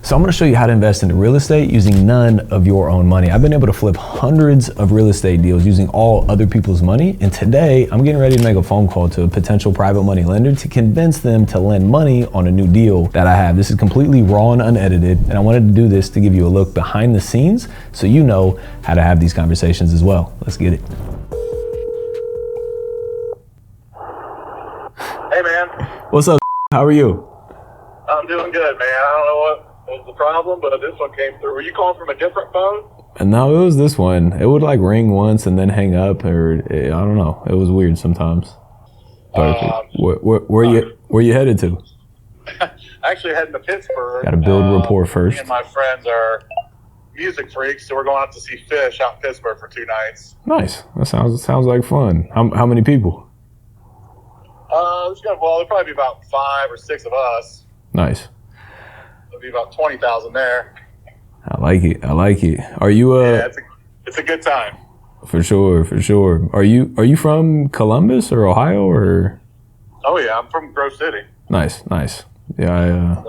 So I'm gonna show you how to invest into real estate using none of your own money. I've been able to flip hundreds of real estate deals using all other people's money. And today I'm getting ready to make a phone call to a potential private money lender to convince them to lend money on a new deal that I have. This is completely raw and unedited. And I wanted to do this to give you a look behind the scenes so you know how to have these conversations as well. Let's get it. Hey man. What's up? How are you? I'm doing good, man. I don't know what was the problem, but this one came through. Were you calling from a different phone? And no, it was this one. It would like ring once and then hang up, or I don't know. It was weird sometimes. Where you headed to? Actually heading to Pittsburgh. Got to build rapport first. Me and my friends are music freaks, so we're going out to see Fish out in Pittsburgh for 2 nights. Nice. That sounds like fun. How many people? There'll probably be about 5 or 6 of us. Nice. There'll be about 20,000 there. I like it. Are you Yeah, it's a good time. For sure. Are you from Columbus or Ohio or? Oh yeah, I'm from Grove City. Nice. Yeah,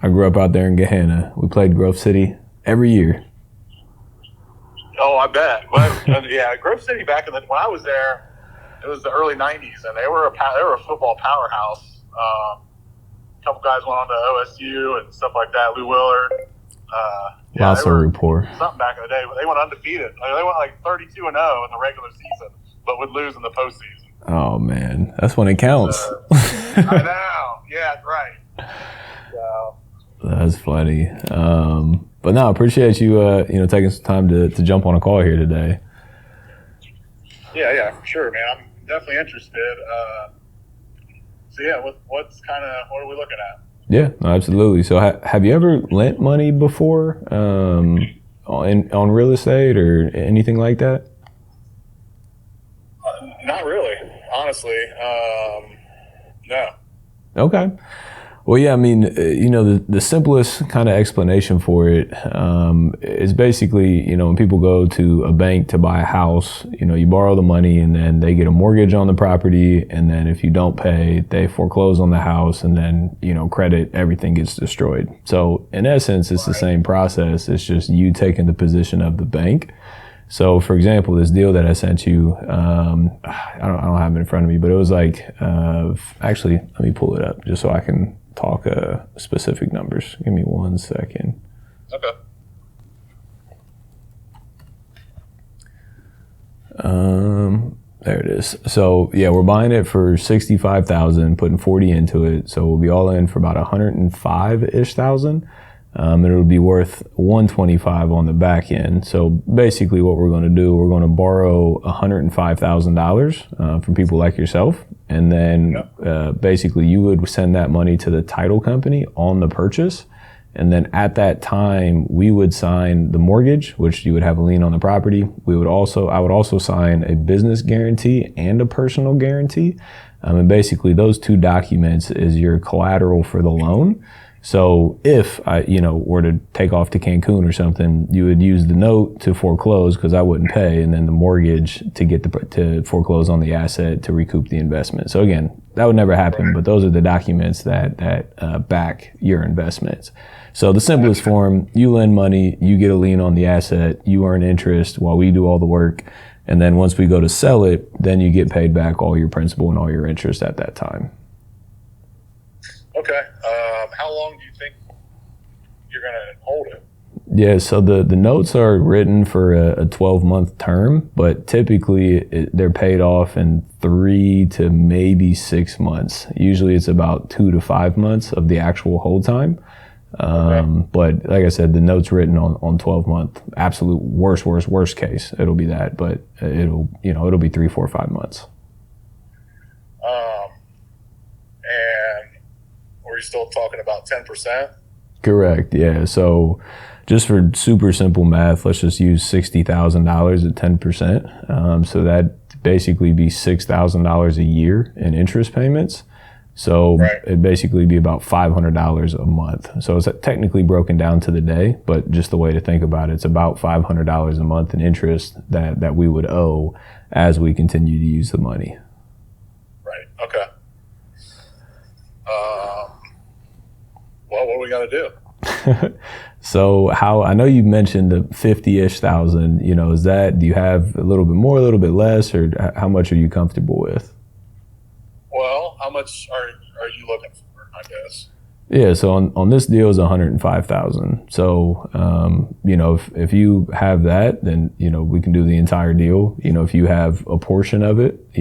I grew up out there in Gahanna. We played Grove City every year. Oh, I bet. But yeah, Grove City back when I was there, it was the early '90s, and they were a football powerhouse. A couple guys went on to OSU and stuff like that. Lou Willard. Lots of rapport. Something back in the day, but they went undefeated. They went like 32-0 in the regular season, but would lose in the postseason. Oh man, that's when it counts. I know. Yeah, right. So. That's funny. But no, I appreciate you taking some time to jump on a call here today. Yeah, for sure, man. I'm definitely interested. So yeah, what are we looking at? Yeah, absolutely. So have you ever lent money before on real estate or anything like that? Not really, honestly. No. Okay. Well, yeah, I mean, the simplest kind of explanation for it is basically, when people go to a bank to buy a house, you borrow the money and then they get a mortgage on the property. And then if you don't pay, they foreclose on the house and then, everything gets destroyed. So in essence, it's the same process. It's just you taking the position of the bank. So for example, this deal that I sent you, I don't have it in front of me, but it was like, actually, let me pull it up just so I can talk specific numbers. Give me 1 second. Okay. There it is. So yeah, we're buying it for $65,000, putting 40 into it. So we'll be all in for about 105-ish thousand. And it'll be worth 125 on the back end. So basically what we're going to do, we're going to borrow $105,000 from people like yourself. And then basically you would send that money to the title company on the purchase. And then at that time, we would sign the mortgage, which you would have a lien on the property. I would also sign a business guarantee and a personal guarantee. And basically those 2 documents is your collateral for the loan. So if I, were to take off to Cancun or something, you would use the note to foreclose because I wouldn't pay, and then the mortgage to foreclose on the asset to recoup the investment. So again, that would never happen, but those are the documents that back your investments. So the simplest form, you lend money, you get a lien on the asset, you earn interest while we do all the work. And then once we go to sell it, then you get paid back all your principal and all your interest at that time. Okay. How long do you think you're going to hold it? Yeah, so the notes are written for a 12-month term, but typically they're paid off in 3 to maybe 6 months. Usually it's about 2 to 5 months of the actual hold time. But like I said, the note's written on 12-month. Absolute worst case, it'll be that, but it'll be 3, 4, 5 months. And we're still talking about 10%? Correct. Yeah. So just for super simple math, let's just use $60,000 at 10%. So that basically be $6,000 a year in interest payments. So it'd basically be about $500 a month. So it's technically broken down to the day, but just the way to think about it, it's about $500 a month in interest that we would owe as we continue to use the money. Right. Okay. Well, what do we got to do? So how, I know you mentioned the 50-ish thousand, is that, do you have a little bit more, a little bit less, or how much are you comfortable with? Well, how much are you looking for, I guess? Yeah, so on this deal is 105,000. So, if you have that, then, we can do the entire deal. If you have a portion of it,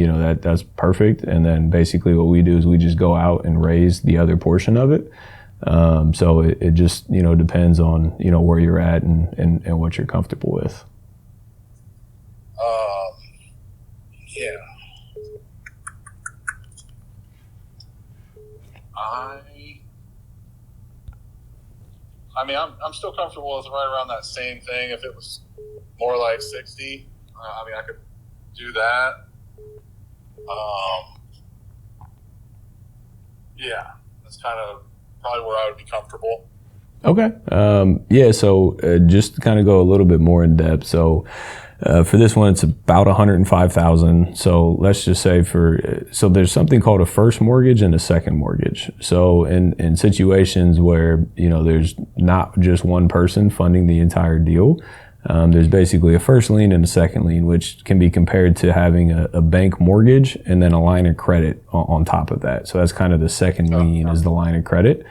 that's perfect. And then basically what we do is we just go out and raise the other portion of it. So it just, depends on, where you're at and what you're comfortable with. Yeah. I mean, I'm still comfortable with right around that same thing. If it was more like 60, I could do that. Yeah, that's kind of probably where I would be comfortable. Okay. Yeah, so just to kind of go a little bit more in depth. So for this one, it's about 105,000. So let's just say so there's something called a first mortgage and a second mortgage. So in situations where, there's not just one person funding the entire deal, there's basically a first lien and a second lien, which can be compared to having a bank mortgage and then a line of credit on top of that. So that's kind of the second lien is the line of credit.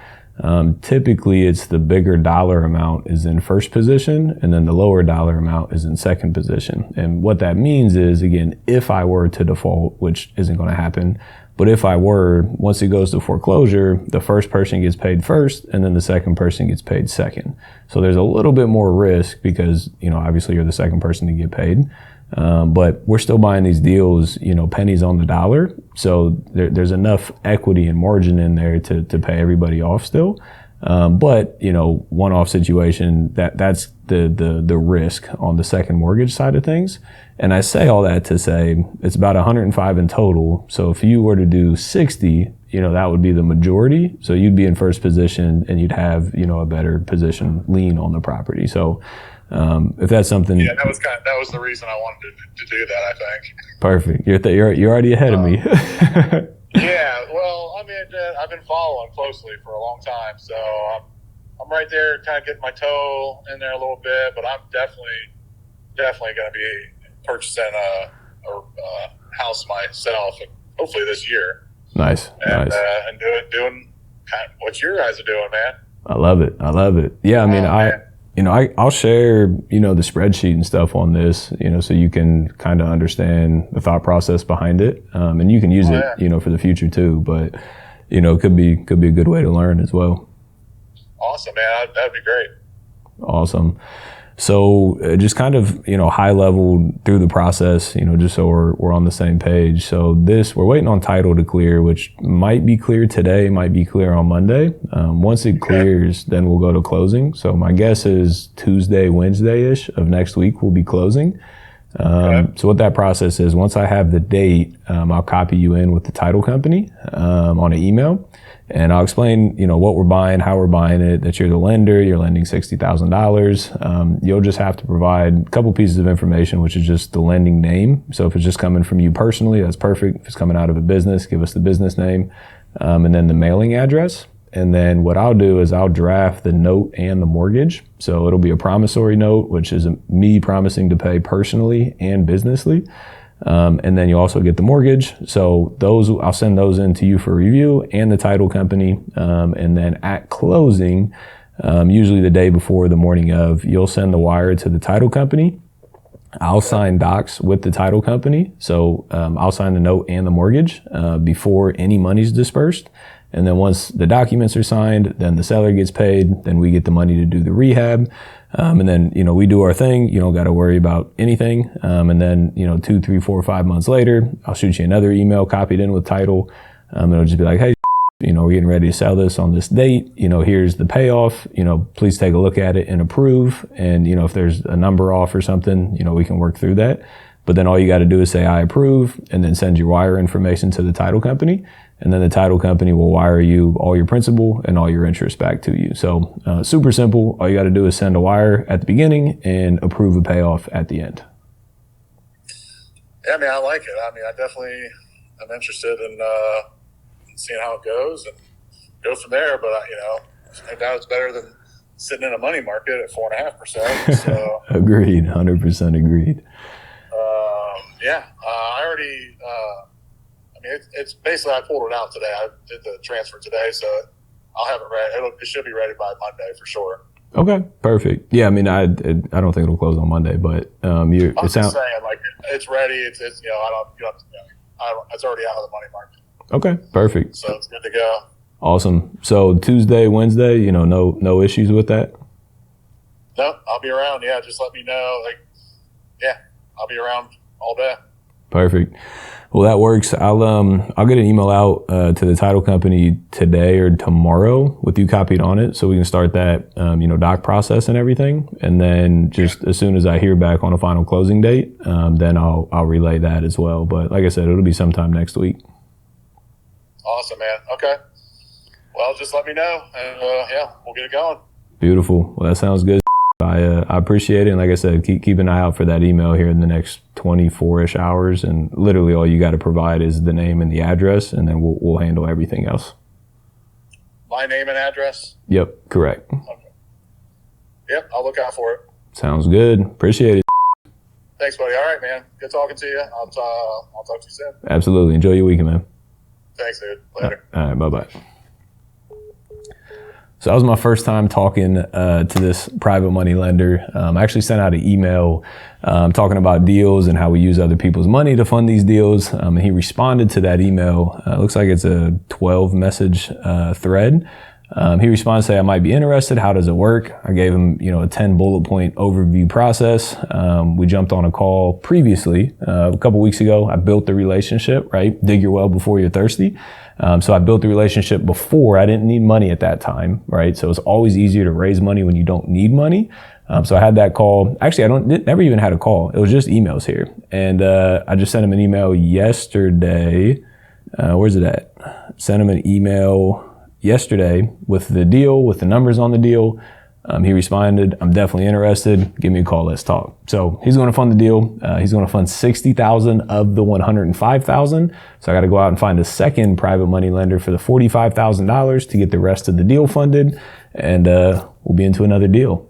Typically it's the bigger dollar amount is in first position and then the lower dollar amount is in second position. And what that means is, again, if I were to default, which isn't going to happen, but if I were, once it goes to foreclosure, the first person gets paid first and then the second person gets paid second. So there's a little bit more risk because, obviously you're the second person to get paid. But we're still buying these deals, pennies on the dollar. So there's enough equity and margin in there to pay everybody off still. But one-off situation, that's the risk on the second mortgage side of things. And I say all that to say it's about 105 in total. So if you were to do 60, that would be the majority. So you'd be in first position and you'd have, a better position lien on the property. So if that's something, yeah, that was the reason I wanted to do that. I think. Perfect. You're already ahead of me. Yeah, well, I've been following closely for a long time, so I'm right there, kind of getting my toe in there a little bit. But I'm definitely going to be purchasing a house myself, and hopefully this year. Nice. And doing kind of what you guys are doing, man. I love it. Yeah, I'll share, the spreadsheet and stuff on this, so you can kind of understand the thought process behind it. And you can use it, for the future too, but, it could be a good way to learn as well. Awesome, man. That'd be great. Awesome. So just kind of, high level through the process, just so we're on the same page. So we're waiting on title to clear, which might be clear today, might be clear on Monday. Once it clears, then we'll go to closing. So my guess is Tuesday, Wednesday-ish of next week we'll be closing. So what that process is, once I have the date, I'll copy you in with the title company on an email. And I'll explain, what we're buying, how we're buying it, that you're the lender, you're lending $60,000. You'll just have to provide a couple pieces of information, which is just the lending name. So if it's just coming from you personally, that's perfect. If it's coming out of a business, give us the business name, and then the mailing address. And then what I'll do is I'll draft the note and the mortgage. So it'll be a promissory note, which is me promising to pay personally and businessly. And then you also get the mortgage. So I'll send those in to you for review and the title company. And then at closing, usually the day before, the morning of, you'll send the wire to the title company. I'll sign docs with the title company. So I'll sign the note and the mortgage before any money's dispersed. And then once the documents are signed, then the seller gets paid, then we get the money to do the rehab. And then, we do our thing. You don't got to worry about anything. And then, 2, 3, 4, 5 months later, I'll shoot you another email copied in with title. It'll just be like, hey, we're getting ready to sell this on this date. Here's the payoff. Please take a look at it and approve. And, if there's a number off or something, we can work through that. But then all you got to do is say, I approve, and then send your wire information to the title company. And then the title company will wire you all your principal and all your interest back to you. So super simple. All you got to do is send a wire at the beginning and approve a payoff at the end. Yeah, I like it. I definitely am interested in seeing how it goes and go from there. But, no doubt it's better than sitting in a money market at 4.5%. So agreed, 100% agreed. I already. I mean, it's basically I pulled it out today. I did the transfer today, so I'll have it ready. It should be ready by Monday for sure. Okay, perfect. Yeah, I mean, I don't think it'll close on Monday, but I'm just saying, like, it's ready. It's it's already out of the money market. Okay, perfect. So it's good to go. Awesome. So Tuesday, Wednesday, no issues with that? No, I'll be around. Yeah, just let me know. I'll be around all day. Perfect. Well, that works. I'll get an email out to the title company today or tomorrow with you copied on it, so we can start that doc process and everything. And then just as soon as I hear back on a final closing date, then I'll relay that as well. But like I said, it'll be sometime next week. Awesome, man. Okay. Well, just let me know, and we'll get it going. Beautiful. Well, that sounds good. I appreciate it, and like I said, keep an eye out for that email here in the next 24-ish hours, and literally all you got to provide is the name and the address, and then we'll handle everything else. My name and address? Yep, correct. Okay. Yep, I'll look out for it. Sounds good. Appreciate it. Thanks, buddy. All right, man. Good talking to you. I'll talk to you soon. Absolutely. Enjoy your weekend, man. Thanks, dude. Later. All right, bye-bye. So that was my first time talking to this private money lender. I actually sent out an email talking about deals and how we use other people's money to fund these deals. And he responded to that email. Looks like it's a 12-message thread. He responded saying, I might be interested. How does it work? I gave him, a 10 bullet point overview process. We jumped on a call previously, a couple weeks ago. I built the relationship, right? Dig your well before you're thirsty. So I built the relationship before. I didn't need money at that time, right? So it's always easier to raise money when you don't need money. So I had that call. Actually, never even had a call. It was just emails here. And I just sent him an email yesterday. Where's it at? Sent him an email yesterday with the deal, with the numbers on the deal. He responded, I'm definitely interested. Give me a call, let's talk. So he's going to fund the deal. He's going to fund $60,000 of the $105,000. So I got to go out and find a second private money lender for the $45,000 to get the rest of the deal funded. And we'll be into another deal.